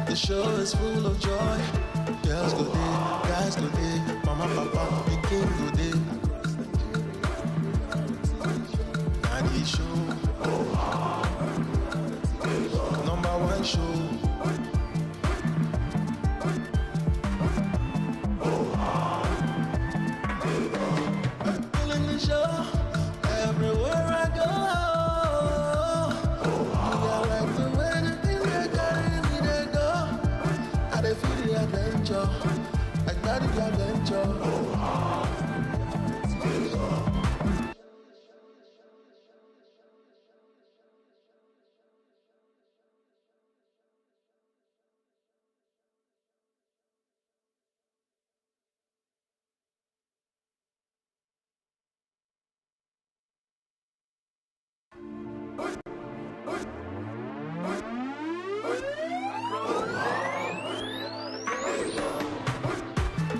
The show is full of joy. Girls go there, guys go there. Mama, papa, the king go there. And the show, number one show. Feeling the show everywhere I go. I like the way the thing they carry me, they go. I dey feel the adventure. I got the adventure.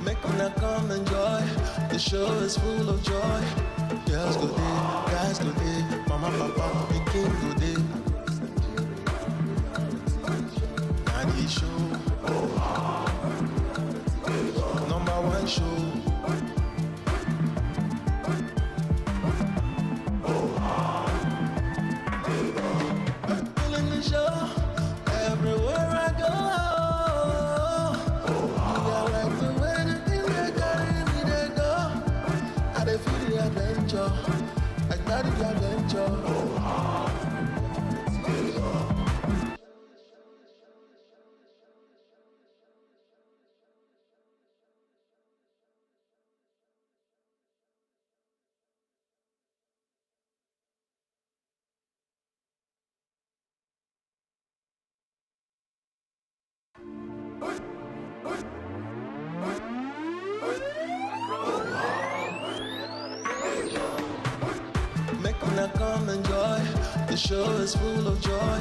Make una come enjoy. The show is full of joy. Girls go there, guys go there. Mama, papa, the king go there. And the show, number one show. Feeling the show everywhere I go. I like the way the thing they carry me, they go. I dey feel the adventure. I got the adventure. Make una come enjoy. The show is full of joy.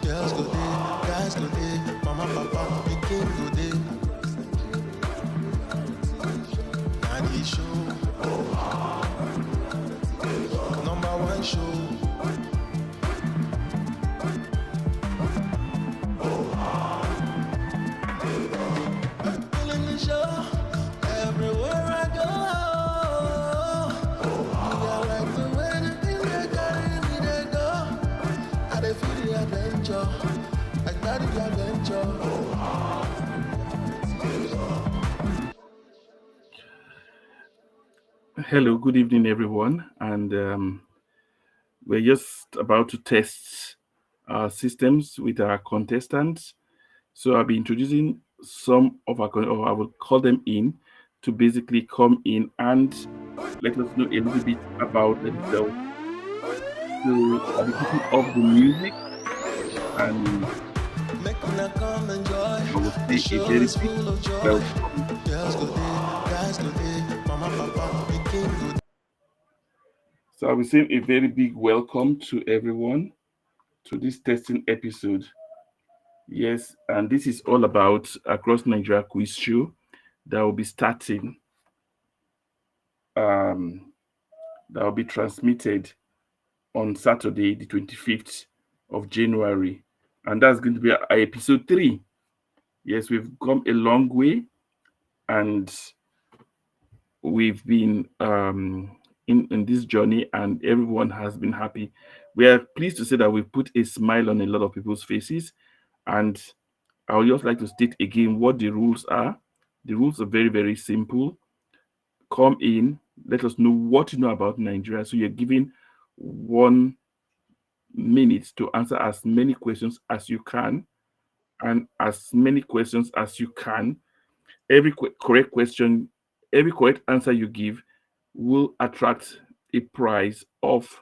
Girls go there, guys go there. Mama, papa, the king go there. And the show, number one show. Feeling the show everywhere I go. I like the way the thing they carry me, they go. I dey feel the adventure. I got the adventure. Hello, good evening, everyone. And we're just about to test our systems with our contestants. So I'll be introducing some of or I will call them in to basically come in and let us know a little bit about themselves. So I'll be picking up the music and Make una come enjoy. I will The say a show very is big full of joy. welcome. Girls go there, guys go there. Mama, papa, the king go there. So I will say a very big welcome to everyone to this testing episode. Yes, and this is all about Across Nigeria Quiz Show that will be starting, um, that will be transmitted on Saturday, the 25th of January. And that's going to be episode 3. Yes, we've come a long way and we've been in this journey and everyone has been happy. We are pleased to say that we've put a smile on a lot of people's faces. And I would just like to state again what the rules are. The rules are very, very simple. Come in, let us know what you know about Nigeria. So you're given 1 minute to answer as many questions as you can, and as many questions as you can. Every correct question, every correct answer you give will attract a prize of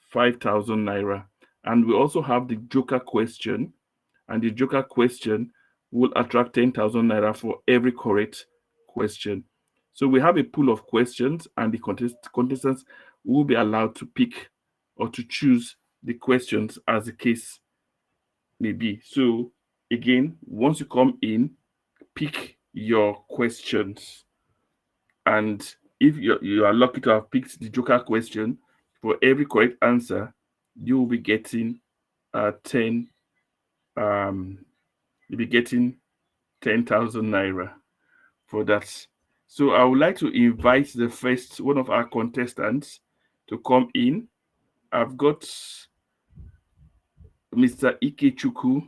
5,000 naira. And we also have the Joker question, and the Joker question will attract 10,000 naira for every correct question. So we have a pool of questions, and the contestants will be allowed to pick or to choose the questions as the case may be. So again, once you come in, pick your questions, and if you are lucky to have picked the Joker question, for every correct answer, you will be getting 10 um, you'll be getting 10,000 naira for that. So I would like to invite the first one of our contestants to come in. I've got Mr. Ikechukwu.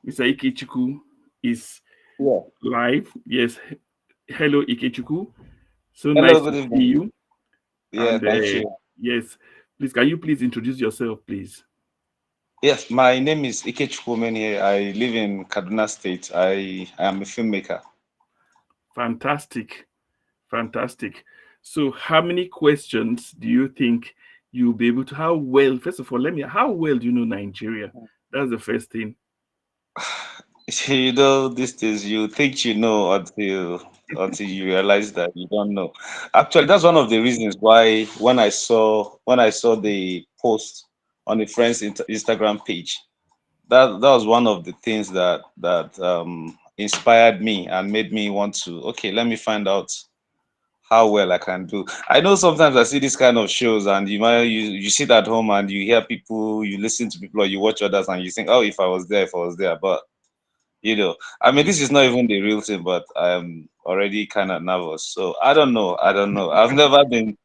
Mr. Ikechukwu is Yeah. live. Yes. Hello, Ikechukwu. So Hello, nice to good see evening. you. Yeah, And thank you. yes, please, can you please introduce yourself, please? Yes, my name is Ikechukwu Menye. I live in Kaduna State. I am a filmmaker. Fantastic. Fantastic. So, how many questions do you think you'll be able to? How well, first of all, how well do you know Nigeria? That's the first thing. You know, these days you think you know until you realize that you don't know. Actually, that's one of the reasons why when I saw the post on a friend's Instagram page, that was one of the things that inspired me and made me want to, okay, let me find out how well I can do. I know sometimes I see these kind of shows and you sit at home and you hear people, you listen to people or you watch others and you think, oh, if I was there. But I mean, this is not even the real thing, but I'm already kind of nervous. So I don't know. I don't know. I've never been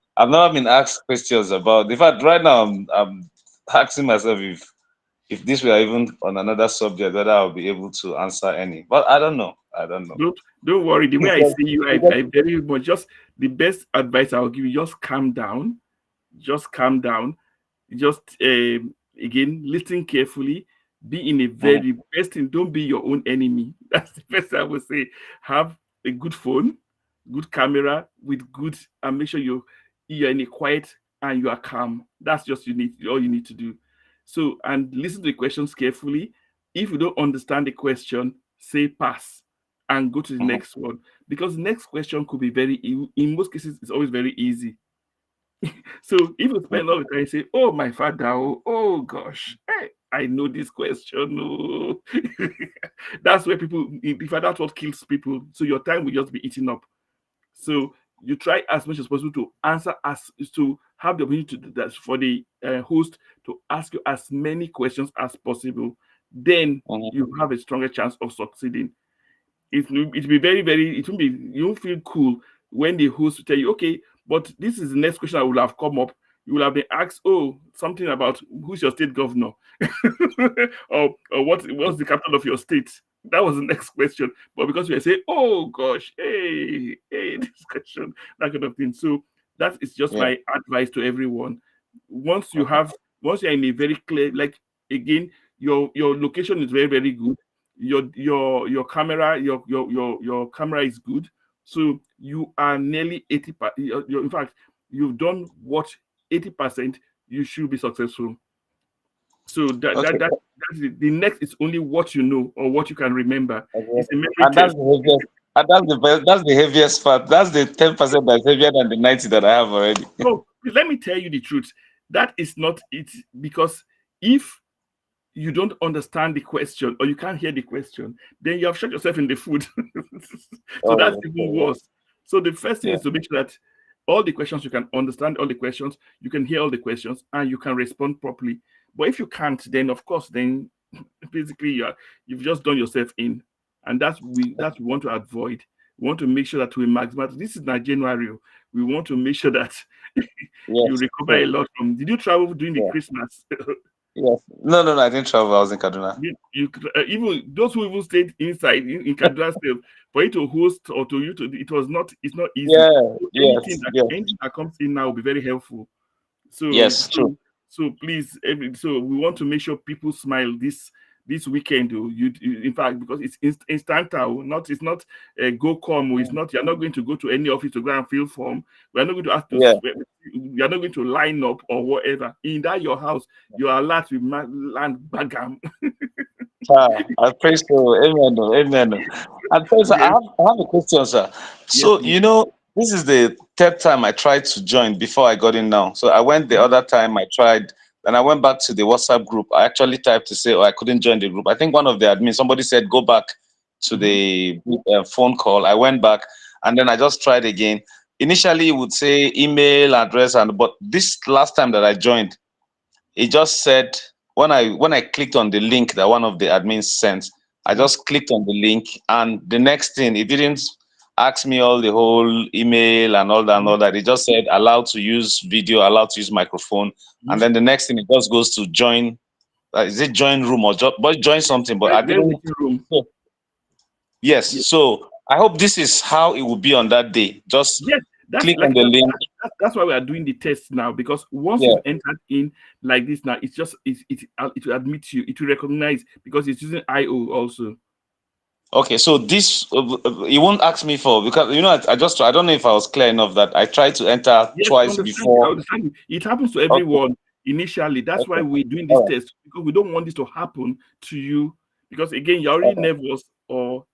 asked questions about. In fact, right now I'm asking myself if this were even on another subject, whether I'll be able to answer any. But I don't know. I don't know. Don't worry. The way I Because, see you, because I very much just the best advice I'll give you, just calm down. Just calm down. Just again, listen carefully. Be in a Mhm, very best thing. Don't be your own enemy. That's the first thing I would say. Have a good phone, good camera with good, and make sure you're in a quiet and you are calm. That's just all you need to do. So and listen to the questions carefully. If you don't understand the question, say pass and go to the mhm. next one, because the next question could be in most cases it's always very easy. So if you spend all the time say, "Oh, my father, oh gosh, I know this question." Oh. That's where in fact, that's what kills people. So your time will just be eaten up. So you try as much as possible to answer to have the opportunity to do that for the host to ask you as many questions as possible. Then Mhm. you have a stronger chance of succeeding. It will be very, it will be, you will feel cool when the host will tell you, okay, but this is the next question I will have come up. You will have been asked, oh, something about who's your state governor, or what's the capital of your state. That was the next question. But because we say, oh gosh, hey, this question, that kind of thing. So that is just Yeah. my advice to everyone. Once you Okay. have, once you're in a very clear, like again, your location is very good, your camera, your camera is good, so you are nearly 80%. In fact, you've done what 80%, you should be successful. So Okay. that's it. The next is only what you know or what you can remember. Okay. It's a memory And that's test. the heaviest. And that's the heaviest part. That's the 10% that's heavier than the 90 that I have already. No, let me tell you the truth. That is not it, because if you don't understand the question or you can't hear the question, then you have shot yourself in the foot. So that's Oh, even okay. worse. So the first thing Yeah. is to make sure that all the questions you can understand all the questions, you can hear all the questions, and you can respond properly. But if you can't, then of course, then basically you've just done yourself in, and that's we want to avoid. We want to make sure that we maximize. This is not January. We want to make sure that you Yes. recover a True. lot from. Did you travel during the Yeah. Christmas? Yes. No, no, no. I didn't travel. I was in Kaduna. Even those who even stayed inside in Kaduna State, for you to host or to you to it's not easy. Yeah. So Yes. Yes. anything that comes in now will be very helpful. So Yes. True. please, so we want to make sure people smile this weekend. Oh, in fact, because it's instant, not it's not go come. It's not, you're not going to go to any office to go and fill form. We're not going to ask to Yeah. you're not going to line up or whatever. In that your house, you are allowed to land bagam. I praise so. Amen. Oh, amen. Oh. And first, Yes, I have a question, sir. yes, So, please. this is the third time I tried to join before I got in now. So I went the Mhm, other time I tried, then I went back to the WhatsApp group. I actually typed to say, oh, I couldn't join the group. I think one of the admins, somebody said, go back to mhm. the phone call. I went back and then I just tried again. Initially, it would say email address, but this last time that I joined, it just said when I clicked on the link that one of the admins sent, I just clicked on the link, and the next thing, it didn't ask me all the whole email and all that and Yes, all that. It just said allowed to use video, allowed to use microphone, and yes. then the next thing it just goes to join. Is it join room or but join something? But I Very didn't. meeting room. So, yes. Yes, So I hope this is how it will be on that day. Just yes. That's click on like the link. that's why we are doing the test now, because once Yeah. you've entered in like this now, it's just it will admit you, it will recognize because it's using IO also. Okay, so this it won't ask me for, because I just I don't know if I was clear enough that I tried to enter Yes, I twice understand. I before. understand. It happens to Okay, everyone initially. That's why okay, we're doing this all right, test, because we don't want this to happen to you. Because again, you're already okay, nervous or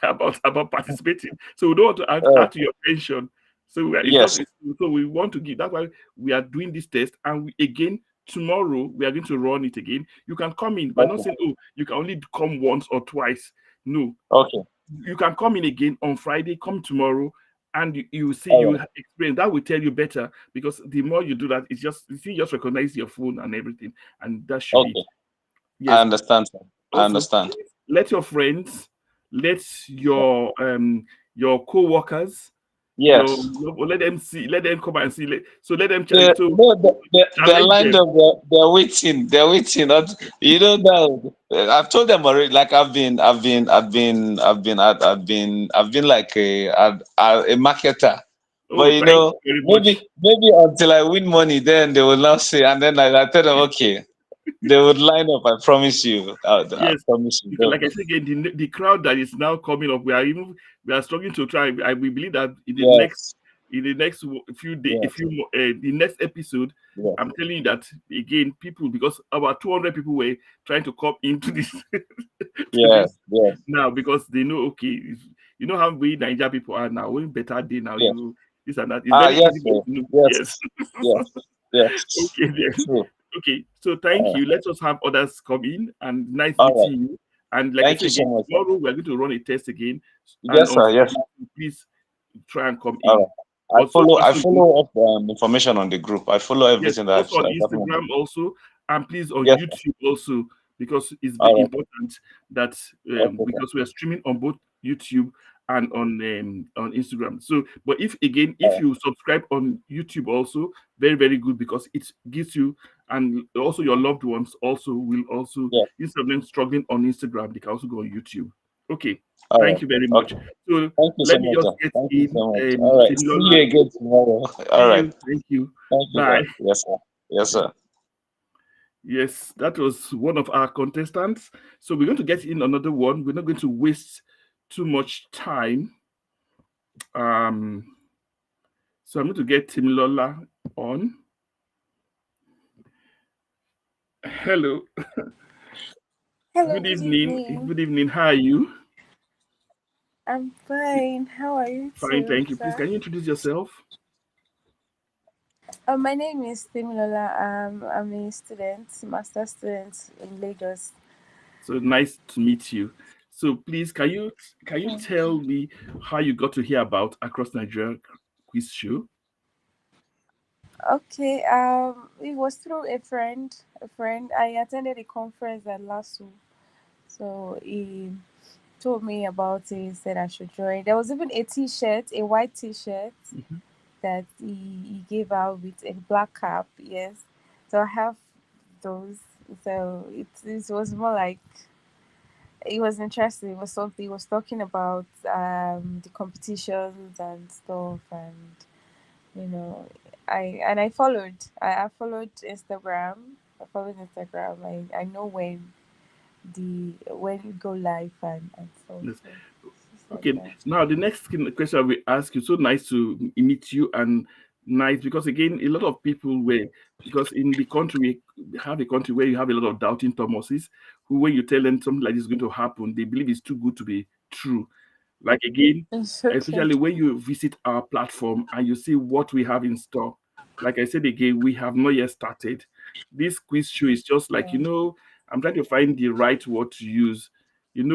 about participating, so we don't want to all right. add to your tension. So it's just Yes, so we want to give. That's why we are doing this test, and again tomorrow we are going to run it again. You can come in. We're not okay, saying, oh, you can only come once or twice. No, okay, you can come in again on Friday, come tomorrow, and you see, all you right, experience that will tell you better, because the more you do that, it's just you see, just recognize your phone and everything, and that should be it. okay. I Yes. understand, sir. I Also, understand. please let your friends, let your co-workers, Yes. let them see, let them come and see. So let them They, so no, they're challenge lined them. up. They're waiting. They're waiting. Now, I've told them already. Like I've been like a marketer. Oh, But thank you very much. maybe until I win money, then they will now say. And then I tell them, okay, they would line up. I promise you. I Yes, promise you. because like I said again, the crowd that is now coming up, we are struggling to try. We believe that Yes, in the next few days, a yes, few more, the next episode, yes, I'm telling you that again, people, because about 200 people were trying to come into this to yes, this yes, now, because they know, okay, you know how we Niger people are now. When better day now, yes. you this and that. It's very Yes, easy for sir. you to know. Yes. Yes, yes, yes. Okay, then. True. Okay, so thank All right. you. Let us have others come in, and nice All right. meeting you. And like I Thank said you so again, much, sir. tomorrow we are going to run a test again, and Yes, on sir. Yes. Friday, please try and come All in. right. Also, I also good. follow up information on the group. I follow Yes, everything also on that's happening on the Instagram group. also, and please on Yes, sir. YouTube also, because it's very All right. important that Okay, sir. because we are streaming on both YouTube and on Instagram. So, but if All you subscribe on YouTube also, very very good, because it gives you, and also your loved ones also will also, right. instead of them struggling on Instagram, they can also go on YouTube. Okay, Yeah. All thank right. you very much. Okay. So Thank you so let me much, just sir. get Thank you in so much. All right. See you Timilola. again tomorrow. See All right. you. Thank you. Thank you, sir. Bye. Yes, sir. Yes, sir. Yes, that was one of our contestants. So we're going to get in another one. We're not going to waste too much time. Um, so I'm going to get Tim Lola on. Hello. Hello, Good good evening. evening. Good evening. How are you? I'm fine. How are you Fine, too, thank you. Please, sir? can you introduce yourself? My name is Timilola. I'm a student, master student in Lagos. So nice to meet you. So please, can you Thank you. tell me how you got to hear about Across Nigeria quiz show? Okay. It was through a friend. A friend. I attended a conference at last week, so he told me about it. Said I should join. There was even a T-shirt, a white T-shirt Mhm. that he gave out with a black cap. Yes. So I have those. So it was more like it was interesting. It was something. He was talking about the competitions and stuff, and you know, I followed. I followed Instagram. I followed Instagram. I know when you go live and stuff. Yes. So it's like Okay, that. now the next question we ask you. So nice to meet you, and nice because again, a lot of people were, because in the country we have a country where you have a lot of doubting Thomases, who when you tell them something like this is going to happen, they believe it's too good to be true. Like again, It's okay. especially when you visit our platform and you see what we have in store. Like I said again, we have not yet started. This quiz show is just like, Yeah. I'm trying to find the right word to use. When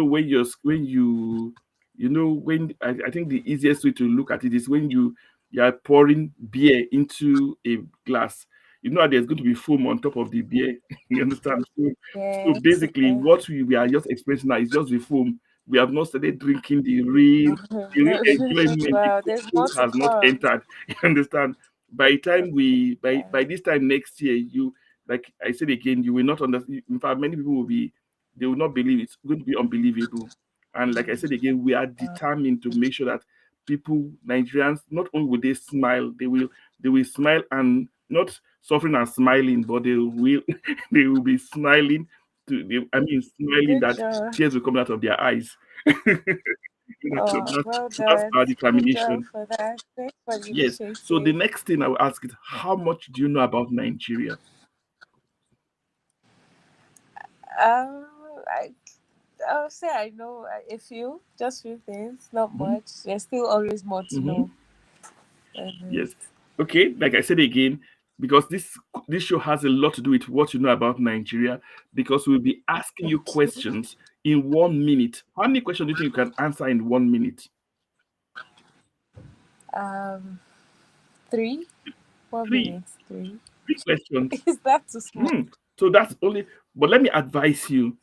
I think the easiest way to look at it is when you are pouring beer into a glass. you know there's going to be foam on top of the beer. You understand? So Yes. basically, what we are just experiencing now is just the foam. We have not started drinking the real enjoyment. The Wow, there's more cocktail to has not come. entered. You understand? By the time we by Yeah. this time next year, you, like I said again, you will not understand. In fact, many people will be, they will not believe, it's going to be unbelievable. And like I said again, we are determined to make sure that people, Nigerians, not only will they smile, they will smile and not suffering and smiling, but they will they will be smiling I mean smiling Good that job. tears will come out of their eyes. So Oh, that's well that's done. our Good job determination. for that. Thanks for the Yes. So the initiative. next thing I will ask is, how much do you know about Nigeria? Um, I I'll say I know a few, just few things, not Mhm. much. There's still always more to Mhm. know. Always. Yes. Okay. Like I said again, because this show has a lot to do with what you know about Nigeria, because we'll be asking you questions in 1 minute. How many questions do you think you can answer in 1 minute? Um, three. One Three. minute. Three. Three questions. Is that too small? Hmm. So that's only. But let me advise you,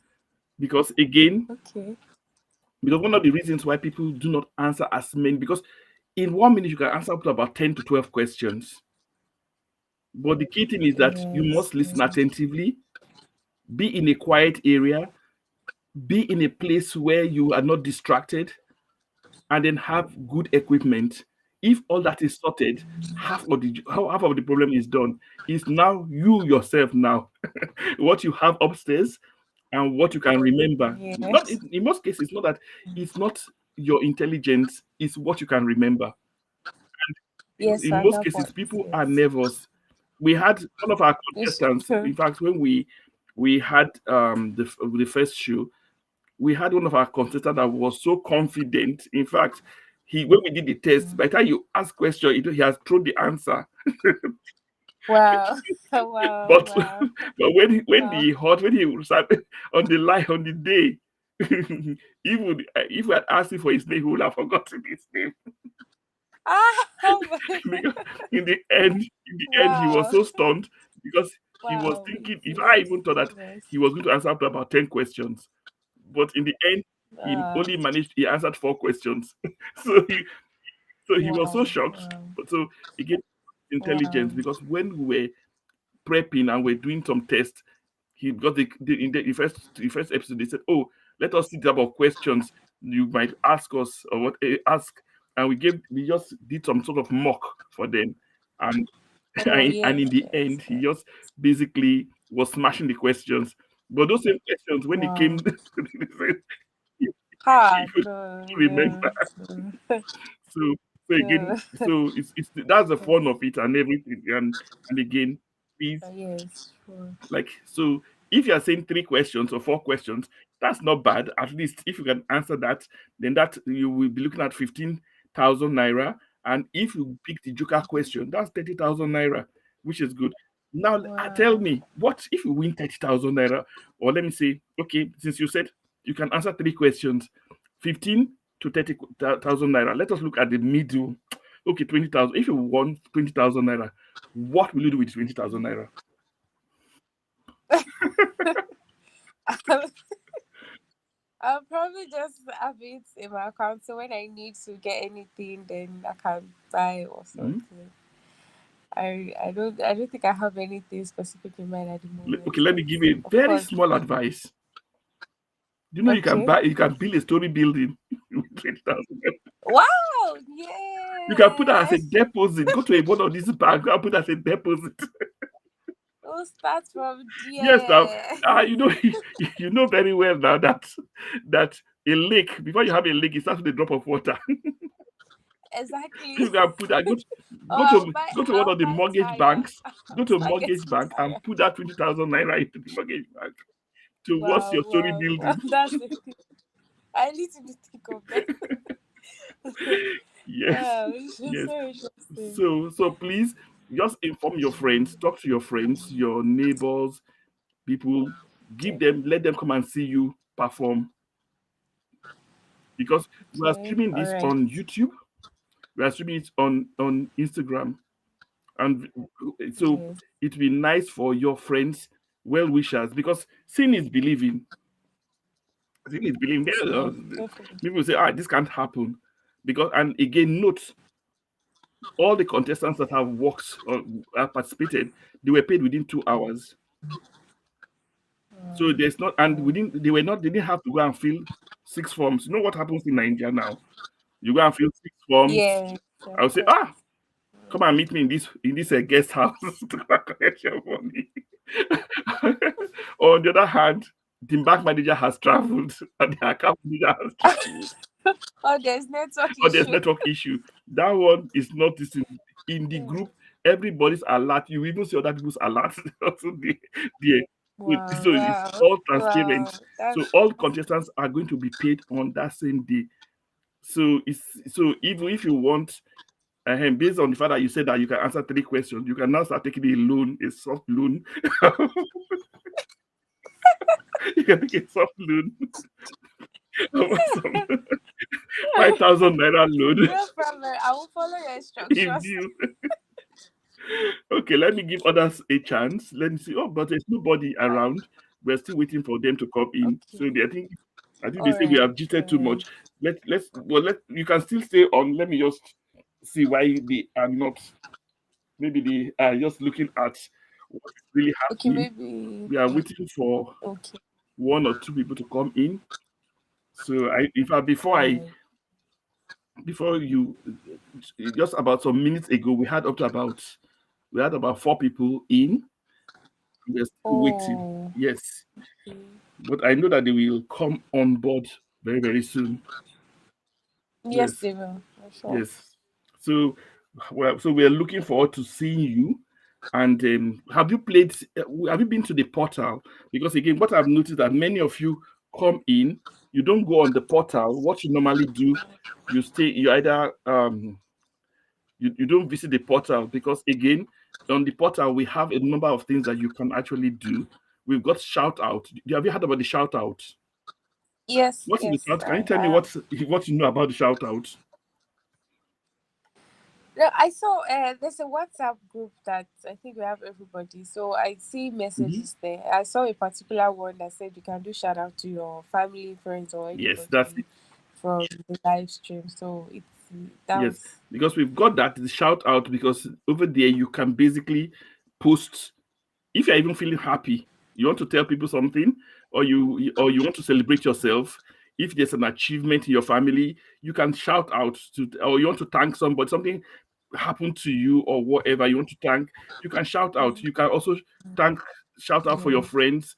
because again, Okay. because one of the reasons why people do not answer as many, because in 1 minute you can answer up to about 10 to 12 questions. But the key thing is that you Yes. must listen attentively, be in a quiet area, be in a place where you are not distracted, and then have good equipment. If all that is sorted, half of the problem is done. It's now you yourself now, what you have upstairs and what you can remember. Not Yes. in most cases, not that it's not your intelligence, it's what you can remember. Yes. In At most that cases, point. people are Yes. nervous. We had one of our It's contestants. true. In fact, when we had the first show, we had one of our contestants that was so confident. In fact, he when we did the test, by the time you ask question, he has thrown the answer. Wow. Wow. But Wow. but Wow. when he sat on the line on the day, even if we had asked him for his name, he would have forgotten his name. Ah. Oh my Because God. in the end, he was Wow. so stunned because he was Wow. thinking. If I Yes. even thought that Yes. he was going to answer up to about 10 questions, but in the end, he Uh, only managed. He answered 4 questions. so he so he was so wow. shocked. Wow. But so again, Wow. intelligence, because when we were prepping and we're doing some tests, he got in the first episode. They said, "Oh, let us see the type of questions you might ask us or what ask," and we just did some sort of mock for them, and Oh and yes. in the Yes. end, he Yes. just basically was smashing the questions. But those same questions, when he Wow. came, he, he Ah, could no, remember. no, no, So so again, no. so it's that's the fun of it and everything. And again, please, Yes, sure. like, so if you are saying 3 questions or 4 questions, that's not bad. At least if you can answer that, then that you will be looking at 15,000 naira. And if you pick the joker question, that's 30,000 naira, which is good. Now tell Wow. me, what if you win 30,000 naira? Or let me say, okay, since you said you can answer 3 questions, 15 to 30,000 naira. Let us look at the middle. Okay, 20,000. If you won 20,000 naira, what will you do with 20,000 naira? I'll probably just have it in my account so when I need to get anything, then I can buy or Hmm? something. I don't think I have anything specific in mind at the moment, Okay, let but me give you a of very course. small advice. Do you know Okay. you can build a story building with 20,000? Wow. You can put that as Yeah. a deposit. Go to one of these banks and put that as a deposit. We'll start from Yes, now, there. you know you know very well now that a lake, before you have a lake, it starts with a drop of water. Exactly. You can put that. Oh, Go to go to one I'll of the buy mortgage tire. banks. Go I'll to a start mortgage getting bank tire. and put that 20,000 naira into the mortgage bank towards Wow, your story wow, wow. building. That's the thing. I need to think of that. Yes, Wow, it's just yes. so interesting. So please just inform your friends, talk to your friends, your neighbors, people, let them come and see you perform, because we are Okay, streaming all this right. on YouTube, we are streaming it on Instagram, And so Yes. it will be nice for your friends, well wishers, because seeing is believing. Seeing is believing. Yeah, definitely. People say, this can't happen. Because, and again, note all the contestants that have worked or have participated, they were paid within 2 hours. So there's not, and Wow. they didn't have to go and fill 6 forms. You know what happens in Nigeria now? You go and fill 6 forms. Yes, I'll of say, course. come and meet me in this guest house to collect your money. Or on the other hand, the bank manager has traveled and the account manager has traveled, Oh, there's network or there's issue. network issue. That one is not this in the group. Everybody's alert. You even see other people's alerts also there. Wow, So it's wow, all wow. transparent. So That's all contestants are going to be paid on that same day. So it's so even if you want, based on the fact that you said that you can answer 3 questions, you can now start taking a loan, a soft loan. You can take a soft loan of some 5,000 naira loan no problem. I will follow your in instructions. view. Okay, let me give others a chance. Let me see. Oh, but there's nobody around. We're still waiting for them to come in. So Okay. I think they All say we right. have cheated too much. Let you can still stay on. Let me just see why they are not. Maybe they are just looking at what's really Okay, happening. maybe. We are waiting for Okay. 1 or 2 people to come in. So in fact, All right. before you, just about some minutes ago, we had about 4 people in. We're still waiting. Oh. Yes, Okay. but I know that they will come on board very, very soon. Yes, Yes, they will. For sure. yes. So, so we're looking forward to seeing you. And have you played? Have you been to the portal? Because again, what I've noticed that many of you come in, you don't go on the portal. What you normally do, you stay. You either you don't visit the portal because again, on the portal we have a number of things that you can actually do. We've got shout out. Have you heard about the shout out? Yes, What is the yes, shout? Can you I tell me have. what you know about the shout out? No, I saw there's a WhatsApp group that I think we have everybody. So I see Mhm. messages there. I saw a particular one that said you can do shout out to your family, friends, or Yes, that's anybody it. from the live stream. So it's that Yes, was because we've got that the shout out because over there you can basically post if you're even feeling happy, you want to tell people something, or you want to celebrate yourself. If there's an achievement in your family, you can shout out to, or you want to thank somebody, something happened to you, or whatever you want to thank, you can shout out. You can also thank, shout out for your yeah, friends,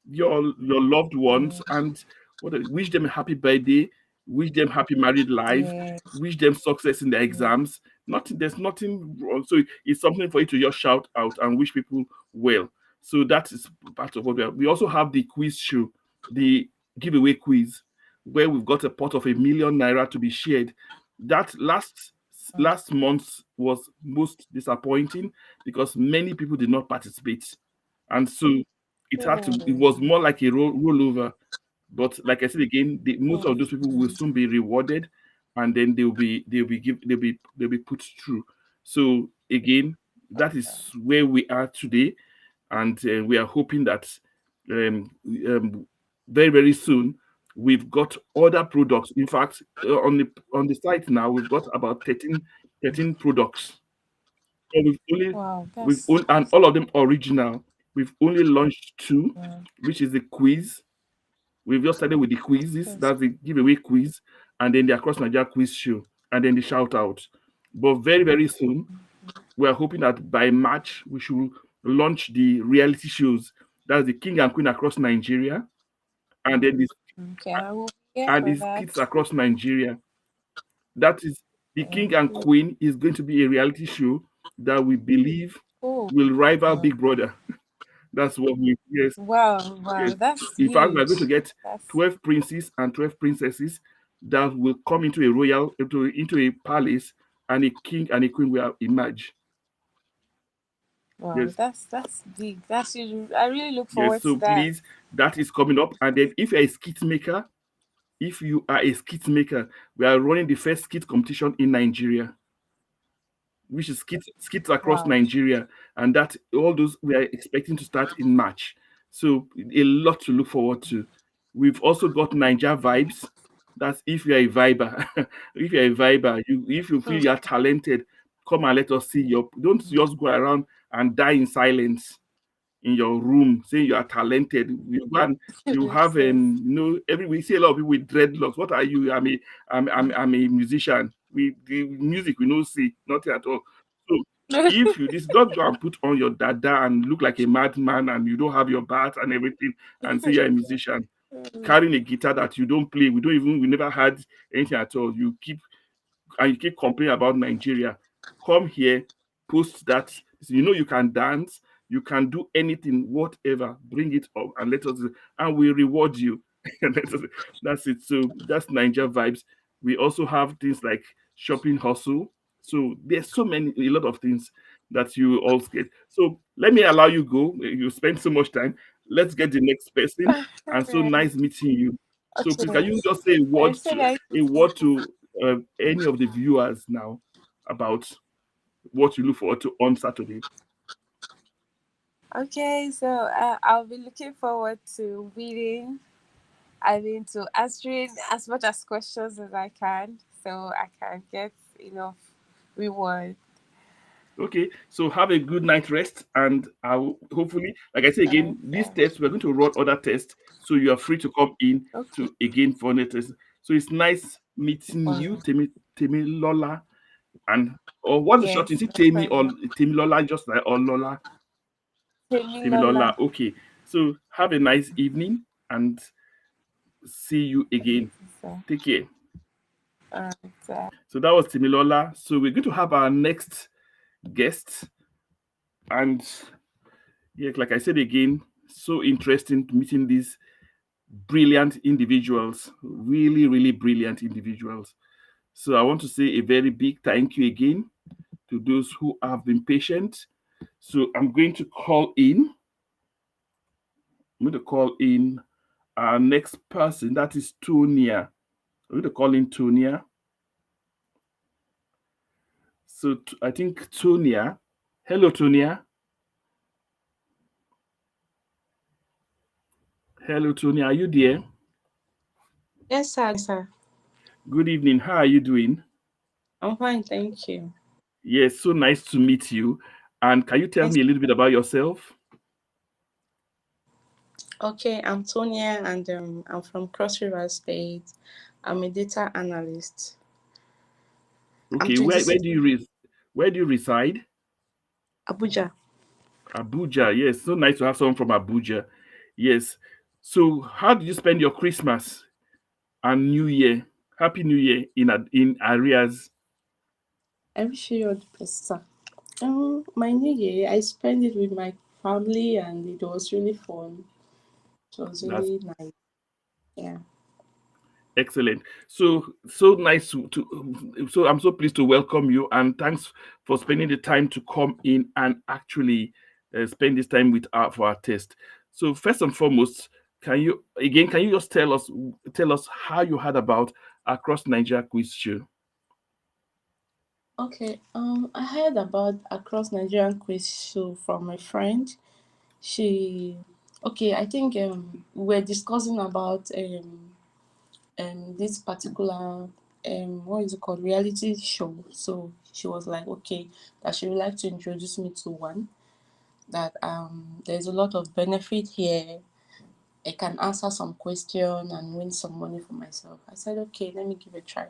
your loved ones, yeah, and wish them a happy birthday, wish them happy married life, yeah, wish them success in their yeah. exams. Nothing, there's nothing wrong. So it's something for you to just shout out and wish people well. So that is part of what we also have the quiz show, the giveaway quiz, where we've got a pot of 1 million naira to be shared. That last month was most disappointing because many people did not participate, and so it Oh, was more like a rollover. But like I said again, most oh, of those people will soon be rewarded, and then they'll be put through. So again, that is where we are today, and we are hoping that very very soon we've got other products. In fact, on the site now we've got about 13 products. So wow, we've only, and all of them original. We've only launched two, wow, which is the quiz. We've just started with the quizzes. that's That's the giveaway quiz, and then the Across Nigeria quiz show, and then the shout out. But very very soon, we are hoping that by March we should launch the reality shows. That's the King and Queen across Nigeria, and then okay. I will be here and for these kids that. across Nigeria. That is the King and Okay. Queen is going to be a reality show that we believe Oh, will rival wow, Big Brother. That's what we yes. wow, wow, Yes. that's In fact, we are huge. going to get That's 12 princes and 12 princesses that will come into a into a palace, and a king and a queen will emerge. wow, Yes. that's big. That's huge. I really look Yes. forward to So that. please, that is coming up. And then if you are a skit maker, we are running the first skit competition in Nigeria. which is skits across Wow. Nigeria, and that all those we are expecting to start in March. So a lot to look forward to. We've also got Niger vibes. That's if you're a viber. If you're a viber, if you feel you're talented, come and let us see your. Don't just go around and die in silence in your room saying you are talented. You go and you have Yes. every we see a lot of people with dreadlocks. What are you? I'm a musician. We the music we don't see nothing at all. So if you this not go and put on your dada and look like a madman and you don't have your bat and everything and say you're a musician carrying a guitar that you don't play. We never had anything at all. You keep complaining about Nigeria. Come here, post that. You know you can dance, you can do anything, whatever. Bring it up and let us, and we reward you. That's it. So that's Niger vibes. We also have things like shopping hustle. So there's a lot of things that you all get. So let me allow you go. You spend so much time. Let's get the next person. And so Alright. nice meeting you. So please, can Okay. you just say I said I a word to any of the viewers now about what you look forward to on Saturday? okay, so I'll be looking forward to reading. I mean, to answering as much as questions as I can, so I can get enough reward. Okay, so have a good night rest, and I will hopefully, like I say again, these Okay. tests we're going to run other tests, so you are free to come in Okay. to again for the test. So it's nice meeting you, Wow. Temi Lola, and or what's the short? Yes, Is it no Temi or problem. Temi Lola? Just like or Lola, Temi Temilola. Lola. Okay, so have a nice evening and see you again. So, Take care. alright. So that was Timilola. So we're going to have our next guest. And yeah, like I said again, so interesting meeting these brilliant individuals, really, really brilliant individuals. So I want to say a very big thank you again to those who have been patient. So I'm going to call in our next person. That is Tonia. I'm going to call in Tonia. So I think Tonia. Hello, Tonia. Hello, Tonia. Are you there? Yes, sir. Yes, sir. Good evening. How are you doing? I'm fine, thank you. Yes, so nice to meet you. And can you tell Yes. me a little bit about yourself? Okay, I'm Tonia, and I'm from Cross River State. I'm a data analyst. I'm Okay, 26. where do you reside? Abuja. Abuja. Yes, so nice to have someone from Abuja. Yes. So how did you spend your Christmas and New Year? Happy New Year in areas. I wish you all the best, sir. My New Year, I spent it with my family, and it was really fun. It was That's really nice. Yeah. excellent. So nice so I'm so pleased to welcome you and thanks for spending the time to come in and actually spend this time with our for our test. So first and foremost, can you just tell us how you heard about Across Nigeria quiz show? Okay. I heard about Across Nigerian Quiz Show from a friend. She, okay, I think we're discussing about this particular what is it called, reality show. So she was like, okay, that she would like to introduce me to one, that there's a lot of benefit here. I can answer some question and win some money for myself. I said, okay, let me give it a try.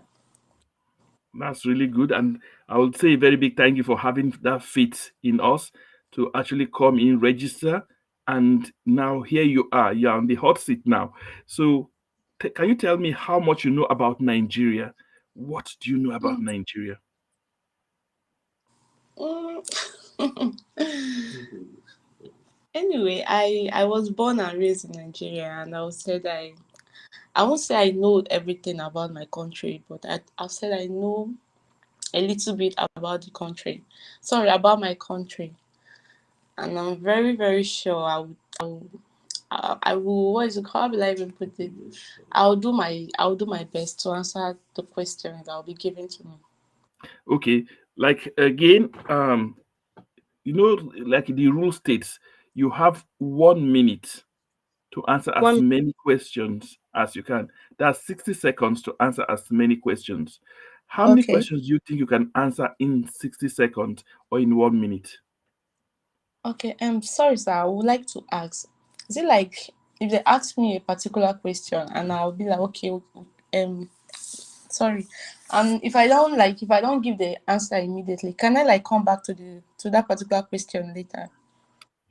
That's really good. And I would say a very big thank you for having that faith in us to actually come in, register. And now here you are. You're on the hot seat now. So can you tell me how much you know about Nigeria? What do you know about Nigeria? Mm. Anyway, I was born and raised in Nigeria, and I would say that I won't say I know everything about my country, but I'll say I know a little bit about the country. Sorry, about my country. And I'm very, very sure I will, what is it called? How will I even put it? I'll do my best to answer the questions that will be given to me. Okay. Like again, like the rule states, you have 1 minute to answer as One. many questions as you can. That's 60 seconds to answer as many questions. How many Okay. questions do you think you can answer in 60 seconds or in 1 minute? Okay. Sorry, sir. I would like to ask. Is it like if they ask me a particular question and I'll be like, okay, sorry, and if I don't give the answer immediately, can I like come back to the to that particular question later?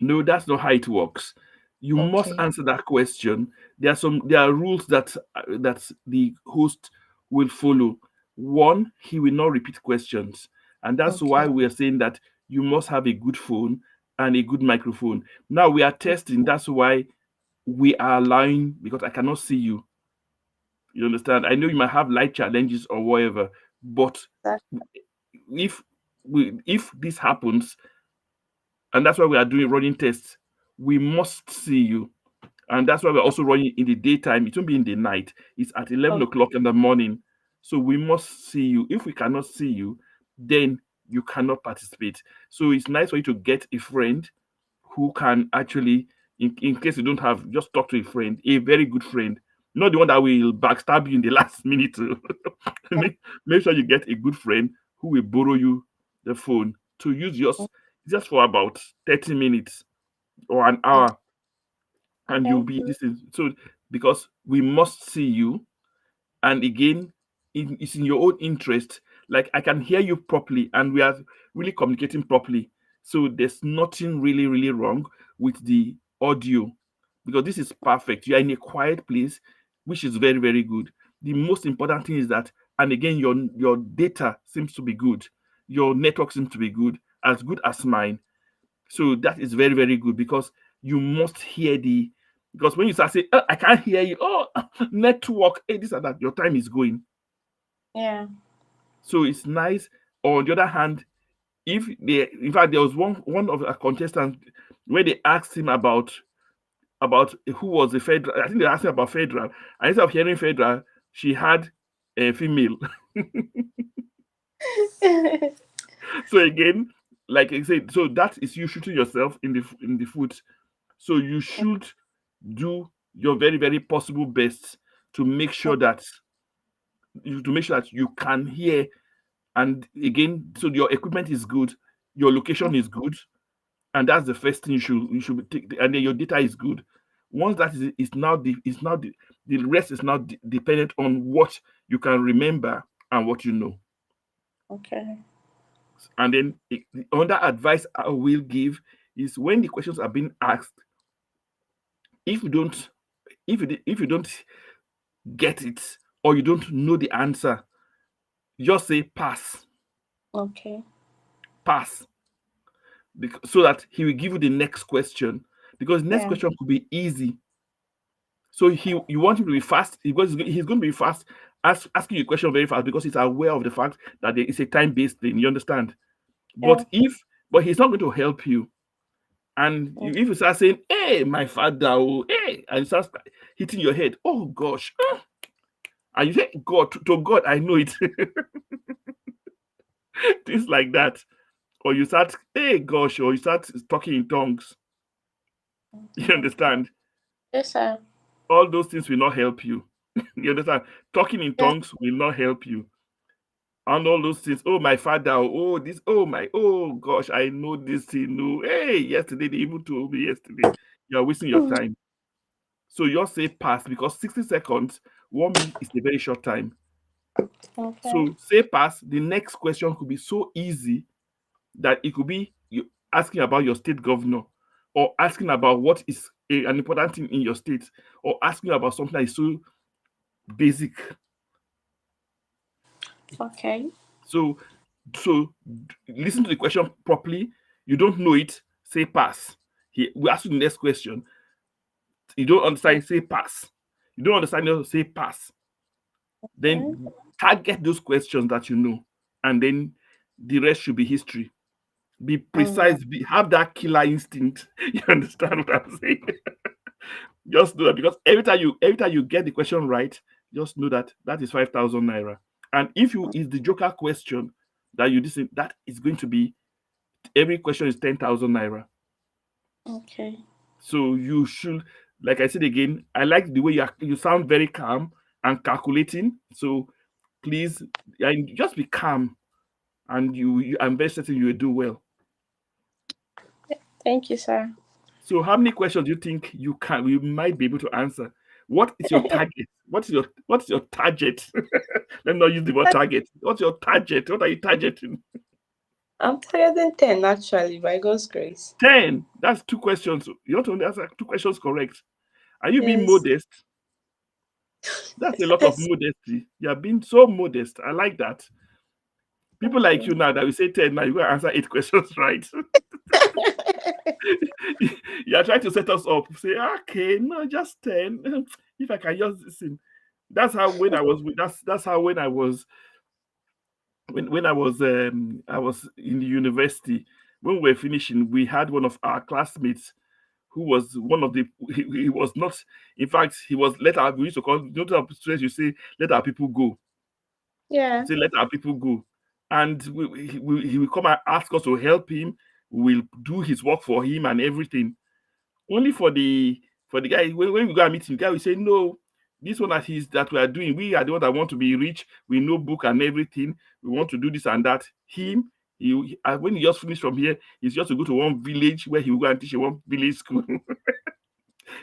No, that's not how it works. You must Okay. answer that question. There are rules that the host will follow. One, he will not repeat questions, and that's why Okay. we are saying that you must have a good phone and a good microphone. Now we are testing. That's why we are allowing, because I cannot see you. You understand? I know you might have light challenges or whatever, but That, if if this happens, and that's why we are doing running tests, we must see you. And that's why we're also running in the daytime. It won't be in the night. It's at 11 oh, o'clock in the morning. So we must see you. If we cannot see you, then you cannot participate. So it's nice for you to get a friend who can actually, in case you don't have, just talk to a friend, a very good friend, not the one that will backstab you in the last minute. yeah. Make sure you get a good friend who will borrow you the phone to use yours just for about 30 minutes or an hour, and you'll Okay. be this is so, because we must see you. And again, it's in your own interest. Like, I can hear you properly and we are really communicating properly, so there's nothing really wrong with the audio, because this is perfect. You are in a quiet place, which is very good. The most important thing is that, and again, your data seems to be good, your network seems to be good as mine. So that is very good, because you must hear the, because when you start saying, I can't hear you, oh, network, hey, this and that, your time is going. Yeah. So it's nice. On the other hand, if they, in fact, there was one of the contestants where they asked him about who was the federal. I think they asked him about federal, and instead of hearing federal, she had a female. So again, like I said, so that is you shooting yourself in the foot. So you should do your very possible best to make sure that you can hear. And again, so your equipment is good, your location is good, and that's the first thing you should take. And then your data is good. Once that is now the rest is now dependent on what you can remember and what you know. Okay. And then the other advice I will give is, when the questions are being asked, if you don't if you don't get it, or you don't know the answer, just say pass. Okay. Pass. So that he will give you the next question, because the next Yeah. question could be easy. So you want him to be fast, because he's going to be fast, asking you a question very fast, because he's aware of the fact that it's a time-based thing. You understand? Yeah. But he's not going to help you. And Okay. if you start saying, "Hey, my father, oh, hey," and you start hitting your head, "Oh gosh," and you say, "God, to God, I know it," things like that, or you start, "Hey, gosh," or you start talking in tongues. You Okay. understand? Yes, sir. All those things will not help you. You understand? Talking in Yeah. tongues will not help you. And all those things. Oh, my father. Oh, this. Oh, my. Oh, gosh. I know this thing. No. Hey, yesterday they even told me yesterday. You're wasting your Mm. time. So you say pass, because 60 seconds, 1 minute is a very short time. Okay. So say pass. The next question could be so easy that it could be you asking about your state governor, or asking about what is an important thing in your state, or asking about something that is so basic. Okay. So, listen to the question properly. You don't know it, say pass. We ask you the next question. You don't understand, say pass. You don't understand, say pass. Okay. Then target those questions that you know, and then the rest should be history. Be All right. precise. Have that killer instinct. You understand what I'm saying? Just do that, because every time you get the question right, just know that that is 5,000 naira. And if you is the joker question, that you listen, that is going to be, every question is 10,000 naira. Okay. So you should, like I said again, I like the way you sound very calm and calculating. So please, and just be calm, and I'm very certain you will do well. Thank you, sir. So how many questions do you think you might be able to answer? What is your target? What's your target? Let me not use the word target. What's your target? What are you targeting? I'm targeting 10 actually, by God's grace. 10. That's two questions. You want to only answer two questions correct. Are you being Yes. modest? That's a lot of Yes. modesty. You are being so modest. I like that. People like you now that we say 10, now you going to answer 8 questions right. You are trying to set us up. Say, okay, no, just 10. If I can just listen. That's how when I was that's how when I was I was in the university, when we were finishing, we had one of our classmates who was one of the he was not, in fact, he was, let our, we used to call, you know, students, you say, let our people go. Yeah. Say, let our people go. And he will come and ask us to help him. We'll do his work for him and everything. Only for the guy, when we go and meet him, the guy will say, no, this one that we are doing, we are the one that want to be rich. We know book and everything. We want to do this and that. Him, when he just finished from here, he's just to go to one village where he will go and teach in one village school.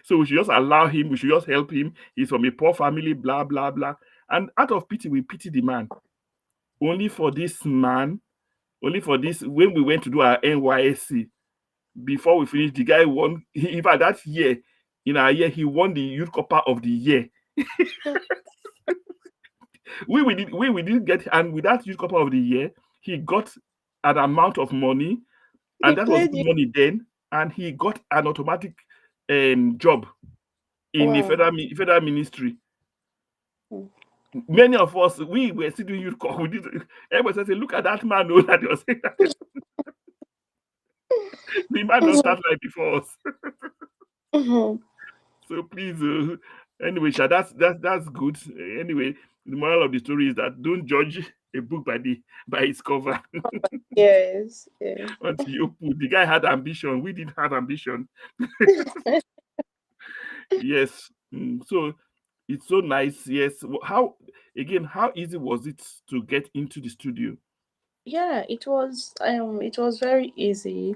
So we should just allow him, we should just help him. He's from a poor family, blah, blah, blah. And out of pity, we pity the man. Only for this man, only for this, when we went to do our NYSC, before we finished, the guy won. In fact, that year, in our year, he won the Youth Copper of the Year. We didn't get, and with that Youth Copper of the Year, he got an amount of money, He and that was played good you. money then, and he got an automatic job in the Wow. federal ministry. Mm. Many of us, we were still doing youth corps. Everybody said, look at that man, know that you're saying that. The man don't start like before us. Mhm. So please, anyway, Sha, that's good. Anyway, the moral of the story is that don't judge a book by its cover. Yes. Yes. Until you put, the guy had ambition, we didn't have ambition. Yes. So it's so nice. Yes. How, again? How easy was it to get into the studio? Yeah, it was very easy.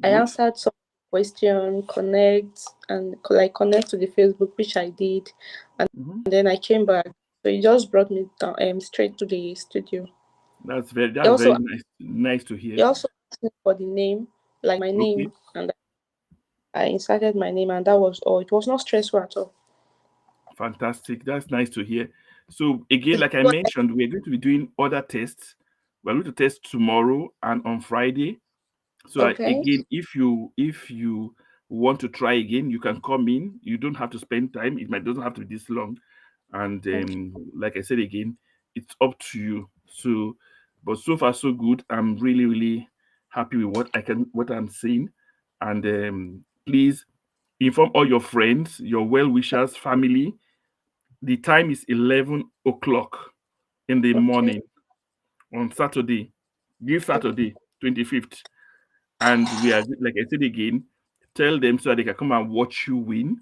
I Good. answered some question, connect to the Facebook, which I did, and Hmm. then I came back. So it just brought me down straight to the studio. He That's also very nice to he hear. also asked me for the name, like my Okay. name, and I inserted my name, and that was all. It was not stressful at all. Fantastic. That's nice to hear. So again, It like I was mentioned, we're going to be doing other tests. We're going to test tomorrow and on Friday. So okay. again, if you want to try again, you can come in. You don't have to spend time. It might doesn't have to be this long. And Okay. like I said again, it's up to you. So, but so far so good. I'm really really happy with what I'm seeing. And please inform all your friends, your well wishers, family. The time is 11 o'clock in the Okay. morning on Saturday, this Saturday, 25th. And we are, like I said again, tell them so that they can come and watch you win.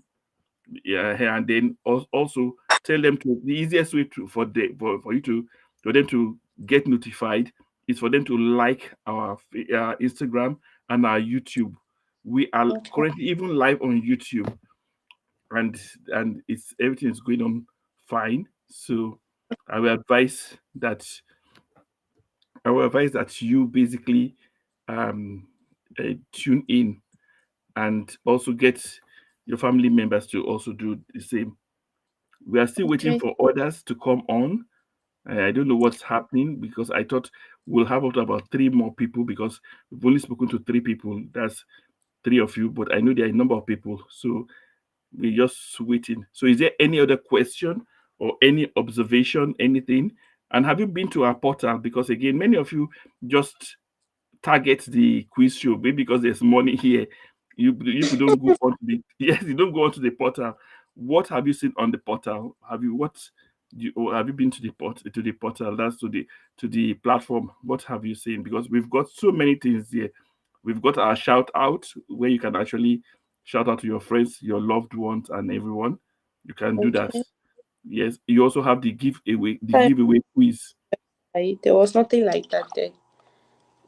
Yeah, and then also tell them to, the easiest way to for you to for them to get notified is for them to like our Instagram and our YouTube. We are Okay. currently even live on YouTube, and it's everything is going on fine. So I will advise that you basically um, tune in and also get your family members to also do the same. We are still waiting Okay. for others to come on. I don't know what's happening because I thought we'll have up to about three more people because we've only spoken to three people. That's three of you, but I know there are a number of people. So we're just waiting. So is there any other question or any observation, anything? And have you been to our portal? Because again, many of you just target the quiz show, maybe because there's money here. You don't go onto the yes, you don't go onto the portal. What have you seen on the portal? Have you what or have you been to the portal? That's to the platform. What have you seen? Because we've got so many things here. We've got our shout out where you can actually shout out to your friends, your loved ones, and everyone. You can do that. Okay. Yes. You also have the I, giveaway quiz. there was nothing like that there.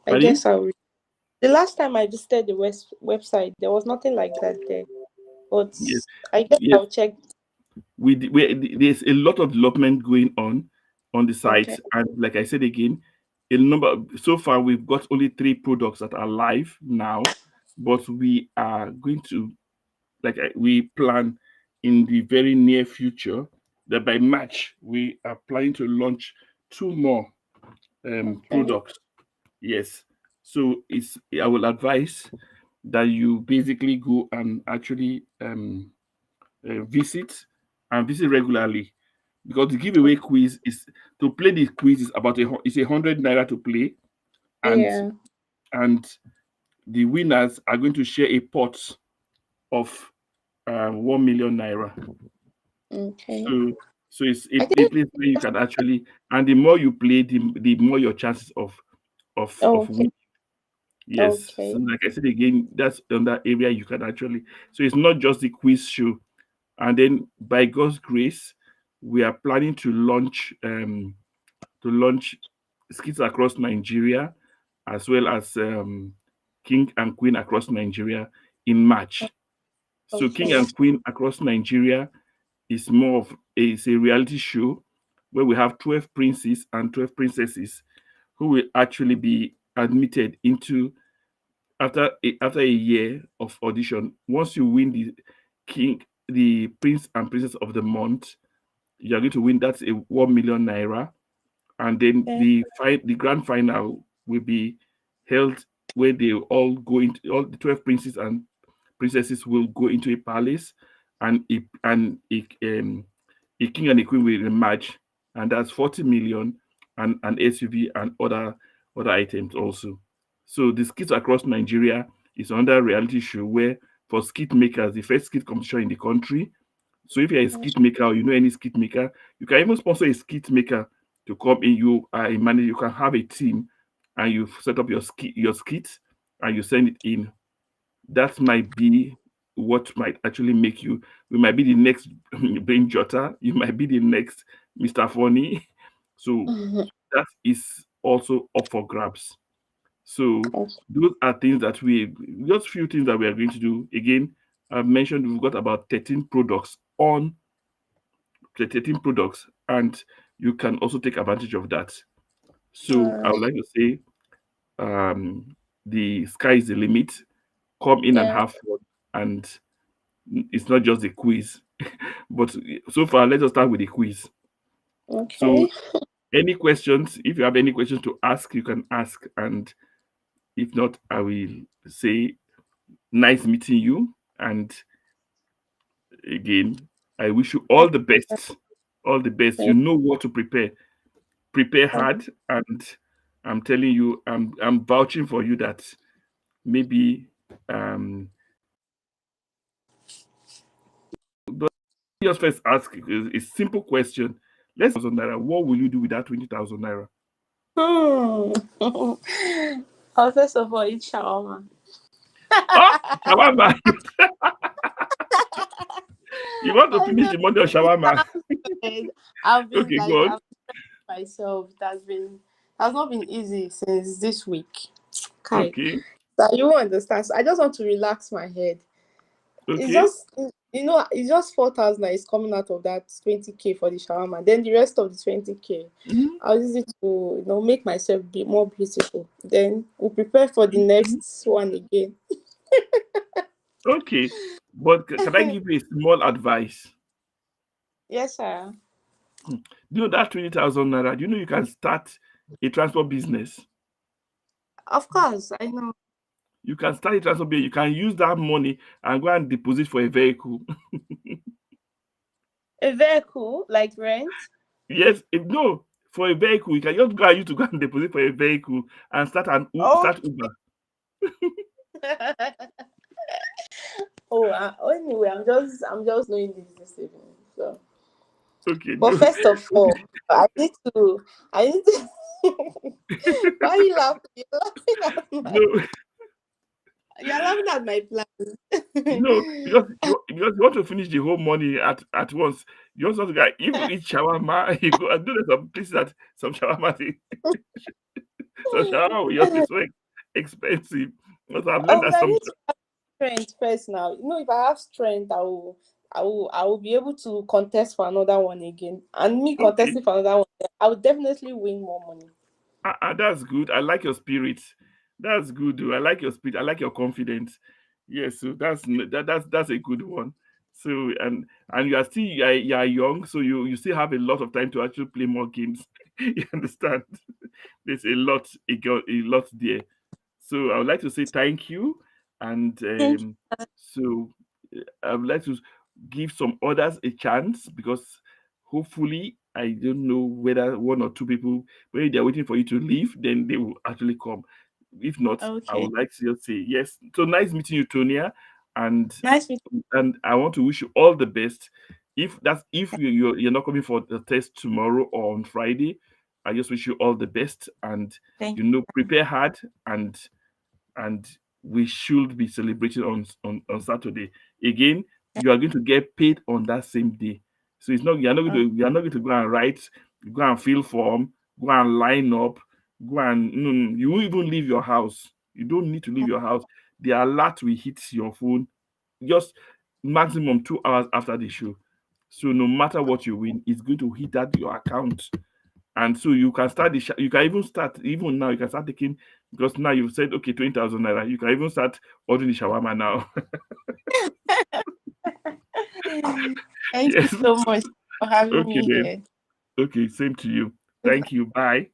I Pardon? guess the last time I visited the website, there was nothing like that there. But Yes. I guess Yes. I'll check. There's a lot of development going on the Okay. site, and like I said again, a number so far we've got only 3 products that are live now, but we are going to, we plan in the very near future that by March we are planning to launch 2 more Okay. products. Yes. So it's I will advise that you basically go and actually visit and visit regularly, because the giveaway quiz is to play the quiz is about it's 100 naira to play, and Yeah. and the winners are going to share a pot of 1 million naira. Okay. So it's a, I a think. place where you can actually, and the more you play, the more your chances Oh, of okay. winning. Yes. So Okay. like I said again, that's on that area you can actually. So it's not just the quiz show, and then by God's grace, we are planning to launch skits across Nigeria, as well as King and Queen across Nigeria in March. So King Okay. and Queen across Nigeria is more of it's a reality show where we have 12 princes and 12 princesses who will actually be admitted into after a year of audition. Once you win the prince and princess of the month, you are going to win. That's a 1 million naira, and then Okay. the grand final will be held where they all go into all the 12 princes and princesses will go into a palace, and a king and a queen will emerge, and that's 40 million and an SUV and other items also. So the skits across Nigeria is another reality show where for skit makers, the first skit competition in the country. So if you're a skit maker or you know any skit maker, you can even sponsor a skit maker to come in. You are a manager, you can have a team and you set up your skit and you send it in. That might be what might actually make you. We might be the next brain jotter. You might be the next Mr. Funny. So Mhm. that is also up for grabs. So Okay. those are things that just few things that we are going to do. Again, I've mentioned we've got about 13 products, and you can also take advantage of that. All So I would right. like to say, the sky is the limit. Come in and Yeah. have fun, and it's not just a quiz. But so far, let us start with the quiz. So, Okay. any questions? If you have any questions to ask, you can ask, and if not, I will say nice meeting you. And again, I wish you all the best. All the best. You know what to prepare. Prepare hard, and I'm telling you, I'm vouching for you that maybe um but just first ask a simple question. Let's 1,000 naira. What will you do with that 20,000 naira? Hmm. First of all, eat shawarma. Oh, shawarma. You want to I finish know the money on it shawarma? sounds I've been Okay, go like on. I've myself. Has not been easy since this week. Kai. Okay, So you won't understand. So I just want to relax my head. It's okay. just it's just 4,000 that is coming out of that 20K for the shawarma. Then the rest of the 20K, Mhm, I'll use it to make myself be more beautiful. Then we'll prepare for the mhm. next one again. Okay, but can I give you a small advice? Yes, sir. Do you know that 20,000 naira? Do you know you can start a transport business? Of course, I know. You can start a transport business. You can use that money and go and deposit for a vehicle. A vehicle like rent. Yes, if no, for a vehicle, you can just go and use to go and deposit for a vehicle and Oh. start Uber. Oh, anyway, I'm just doing this evening. So Okay, But no, first of all, I need to. Why are you laughing? no, You're laughing at my no, plan. because you want to finish the whole money at once. You also want to get if you eat shawarma, you go and do there's some places that some shawarma some shawarma will just be so expensive. Because I've learned that I some need to strength first now. If I have strength, I will be able to contest for another one again. And me okay. contesting for another one, I will definitely win more money. That's good. I like your spirit. That's good. Though. I like your spirit. I like your confidence. Yes, so that's a good one. So and you are young, so you still have a lot of time to actually play more games. You understand? There's a lot there. So I would like to say thank you, and Thank you. so I would like to give some others a chance because hopefully I don't know whether one or two people when they're waiting for you to leave, then they will actually come. If not, I Okay. would like to just say yes. So nice meeting you, Tonia, and Nice meeting I want to wish you all the best. If you're not coming for the test tomorrow or on Friday, I just wish you all the best and Thank prepare hard and we should be celebrating on Saturday. Again, you. you are going to get paid on that same day. So it's not Oh, you're not going to go and write, go and fill form, go and line up, go and no, no, you won't even leave your house. You don't need to leave your house. The alert will hit your phone just maximum 2 hours after the show. So no matter what you win, it's going to hit that your account and so you can start you can even start even now you can start taking because now you've said okay 20,000 naira you can even start ordering the shawarma now. thank you Yes. so much for having Okay me then. here. Okay, same to you. Thank you. Bye.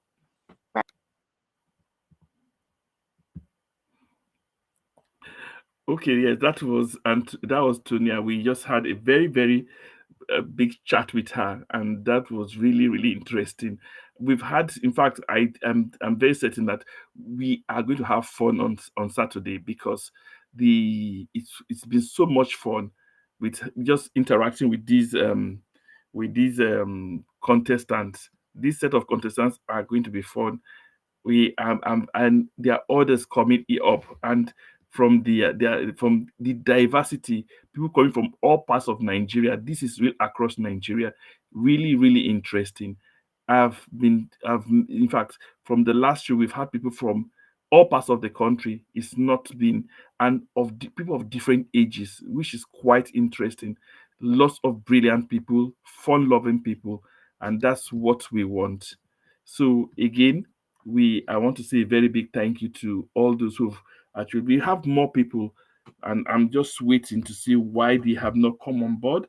Okay, yes, that was Tonia. We just had a very a big chat with her, and that was really interesting. We've had, in fact, I'm very certain that we are going to have fun on Saturday because it's been so much fun with just interacting with these contestants. This set of contestants are going to be fun we and there are others coming up and from the diversity people coming from all parts of Nigeria. This is real across Nigeria, really interesting. I've in fact from the last year we've had people from all parts of the country. It's not been and of people of different ages, which is quite interesting. Lots of brilliant people, fun loving people, and that's what we want. So again, we I want to say a very big thank you to all those who've actually we have more people and I'm just waiting to see why they have not come on board.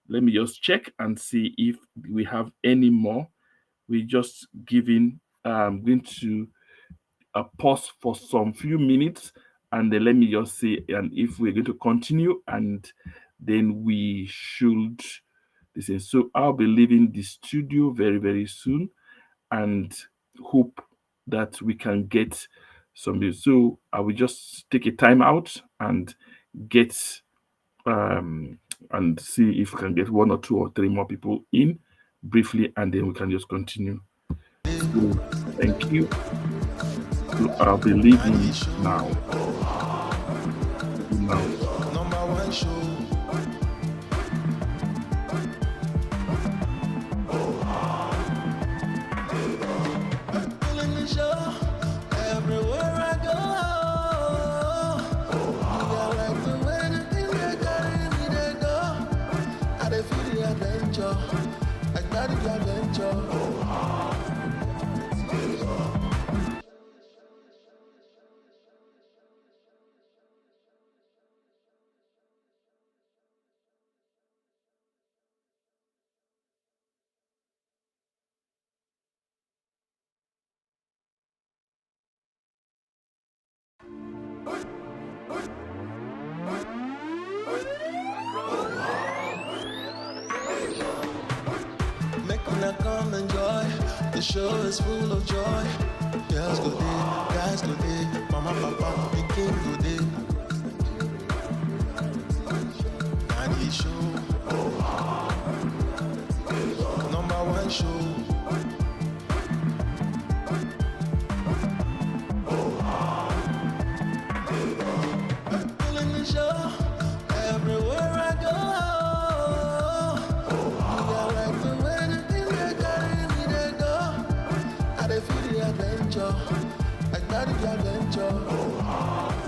Let me just check and see if we have any more. We just giving going to pause for some few minutes and then let me just say and if we're going to continue and then we should listen. So I'll be leaving the studio very soon and hope that we can get some news. So I will just take a time out and get um and see if we can get one or two or three more people in briefly and then we can just continue. So thank you. So I'll be leaving now. Now. Number one show. Pulling the show everywhere I go. I like the way the thing they carry me, they go. I dey feel the adventure. I got the adventure. Make una come enjoy. The show is full of joy. Girls go there, guys go there. Mama, papa, the king go there. And he show. show. Pulling the show everywhere I go. I like the way the thing they carry me they go. I dey feel the adventure, I got the adventure.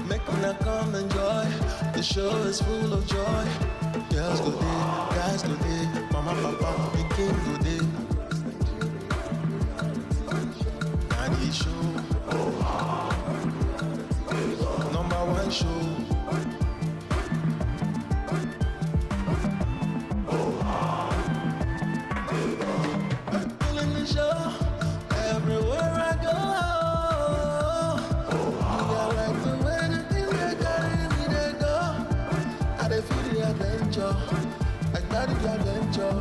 Make una come enjoy. The show is full of joy. Girls go there, guys go there, mama, papa, the king go there. And the show, number one show. Pulling the show everywhere I go. I like the way the thing they carry me they go. I dey feel the adventure, I got the adventure.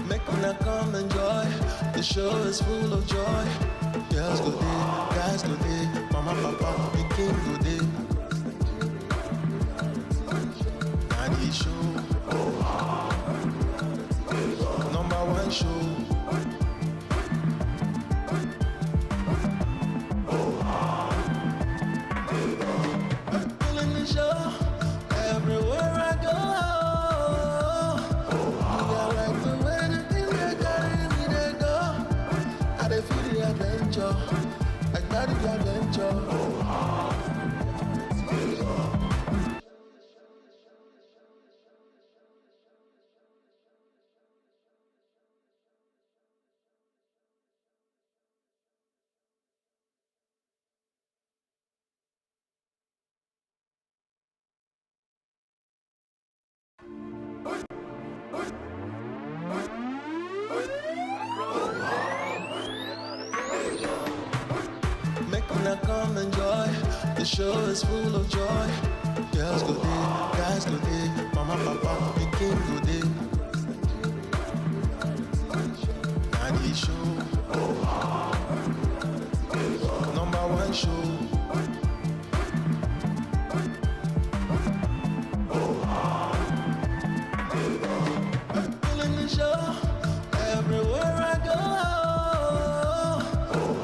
Make una come enjoy. The show is full of joy. Girls go there, guys go there, mama, papa, the king go there. And the show, number one show. Pulling the show everywhere I go. I like the way the thing they carry me they go. I dey feel the adventure, I got the adventure. Make una come enjoy. The show is full of joy. Girls go there, guys go there, mama, papa, the king go there. And the show, number one show. Pulling the show everywhere I go.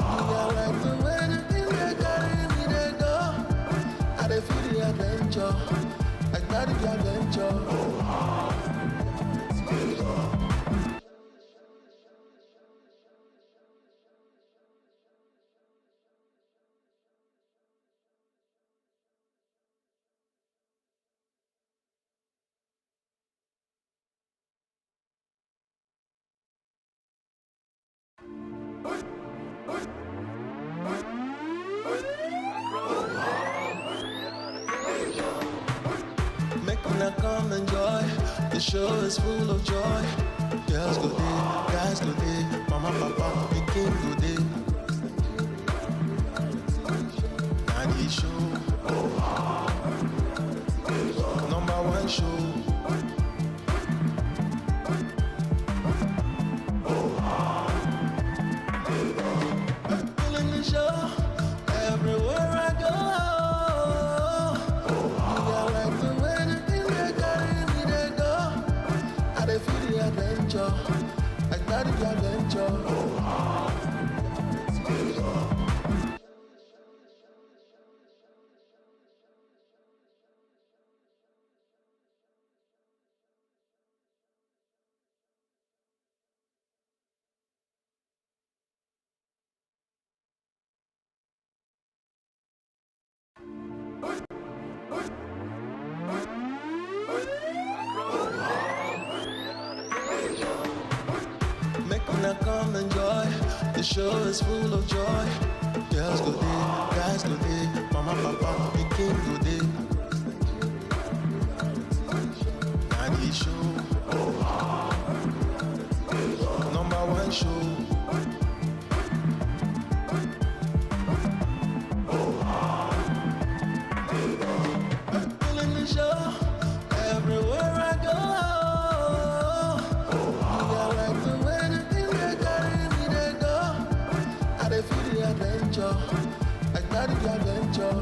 I like the way the thing they carry me they go. I dey feel the adventure, I got the adventure. Make una come enjoy. The show is full of joy. Girls go there, guys go there, mama, papa, the king go there. And the show, number one show. Pulling the show everywhere I go. I like the way the thing they carry me they go. I dey feel the adventure, I got the adventure. una come enjoy. The show is full of joy. Girls go there, guys go there. Mama, papa, the king go there. And the show, #1 show. Pulling the show everywhere I go. I like the way the thing they carry me, they go. I dey feel the adventure, I got the adventure.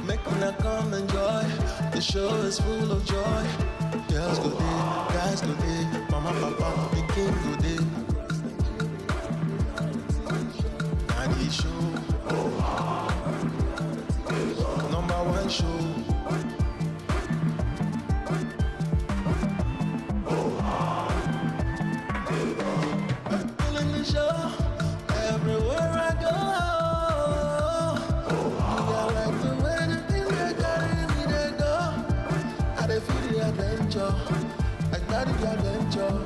Make una come enjoy. The show is full of joy. Girls go there, guys go there. Mama, papa, the king go there. And the show, #1 show. Pulling the show everywhere I go. I like the way the thing they carry me, they go. I dey feel the adventure, I got the adventure.